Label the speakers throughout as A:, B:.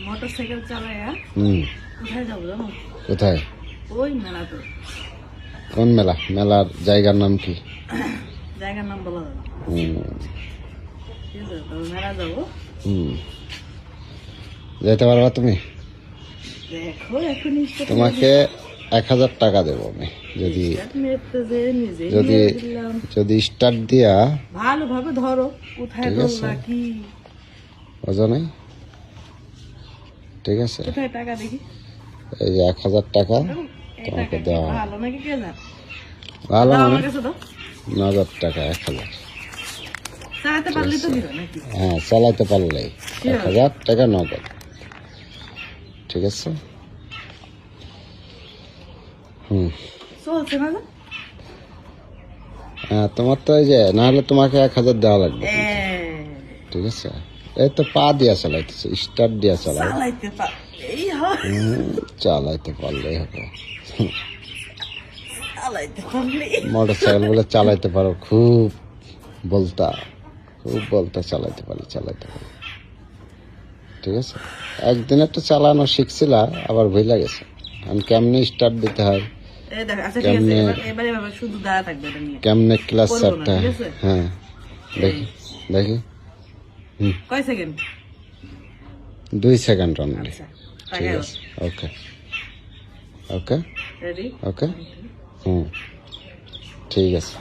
A: Motorcycle চালায় কোথায় যাবো জানো?
B: কোথায়?
A: ওই মেলা তো।
B: কোন মেলা? মেলার জায়গার নাম কি?
A: জায়গার নাম বলা যাবে না। ঠিক আছে, তবে মেলা যাবো।
B: যেতে পারবা তুমি?
A: দেখো এখন
B: তোমাকে 1000 টাকা দেবো আমি যদি যদি স্টার্ট দিয়া
A: ভালোভাবে ধরো। কোথায় ধরবা কি
B: ওজনে? ঠিক আছে,
A: কোথায় টাকা দেখি?
B: এই যে 1000 টাকা তোমাকে দেওয়া।
A: ভালো নাকি কে জানে?
B: ভালো
A: দাও
B: মানে
A: আমার কাছে দাও।
B: 9000 টাকা 1000।
A: চালাতে পারলে তো দিবা নাকি?
B: হ্যাঁ, চালাতে পারলেই 1000 টাকা নগদ। ঠিক আছে।
A: চলছে না যে?
B: হ্যাঁ, তোমার তো এই যে না হলে তোমাকে 1000 দেওয়া লাগবে। ঠিক আছে, এই তো পা দিয়া চালাইতেছে, স্টার্ট দিয়া চালাই। চালাইতে পারলেই হবে। মোটরসাইকেল বলে চালাইতে পারো, খুব বলতা চালাইতে পারি। ঠিক আছে, একদিন একটা চালানো শিখছিলা, আবার ভুলে গেছে। আমি কেমনে স্টার্ট দিতে হয়, কেমনে ক্লাস চাপতে হয়। হ্যাঁ, দেখি।
A: কয় সেকেন্ড?
B: 2 second only. ঠিক আছে, ওকে। ঠিক আছে,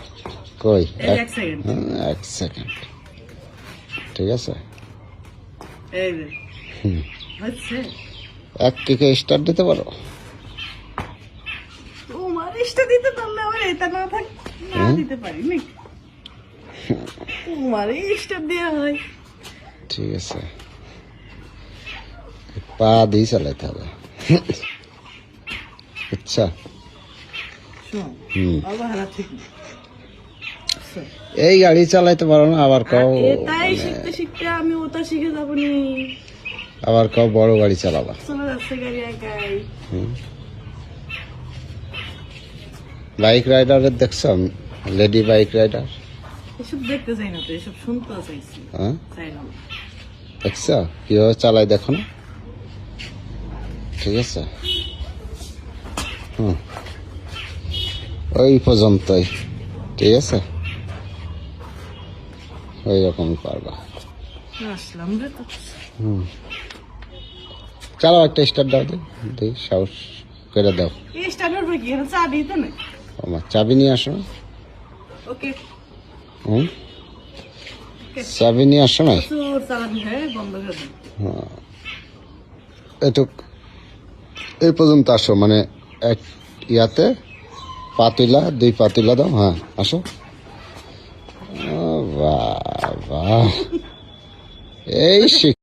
B: কই 1 সেকেন্ড। ঠিক আছে, এক কিকে স্টার্ট দিতে পারো?
A: তোমার স্টার্ট দিতে পারলে আমার এটা না থাক না দিতে পারি নি। তোমার স্টার্ট দেওয়া হয়।
B: ঠিক আছে, পা দিয়ে চালাইতে হবে। আচ্ছা, এই গাড়ি চালাইতে পারো না, আবার কও
A: এটাই শিখতে শিখতে আমি ওটা শিখে যাবো নি।
B: আবার কও বড় গাড়ি চালাবা।
A: চলে যাচ্ছে গাড়ি একাই।
B: বাইক রাইডারের দেখছো? Lady bike rider.
A: এসব দেখতে চাই না তো, এসব শুনতে চাইছি।
B: দেখছো কিভাবে চালাই, দেখো না? ঠিক আছে, ওই পর্যন্তই। ঠিক আছে, ওই রকম পারবা। চালাও, একটা স্টার্ট দাও, দেখি সাহস করে দাও। আমার চাবি নিয়ে আসো। চাবি নিয়ে আসো না। এটুক এই পর্যন্ত আসো, মানে এক ইয়াতে পাতিলা, 2 পাতিলা দাও। হ্যাঁ, আসো। বাহ, এই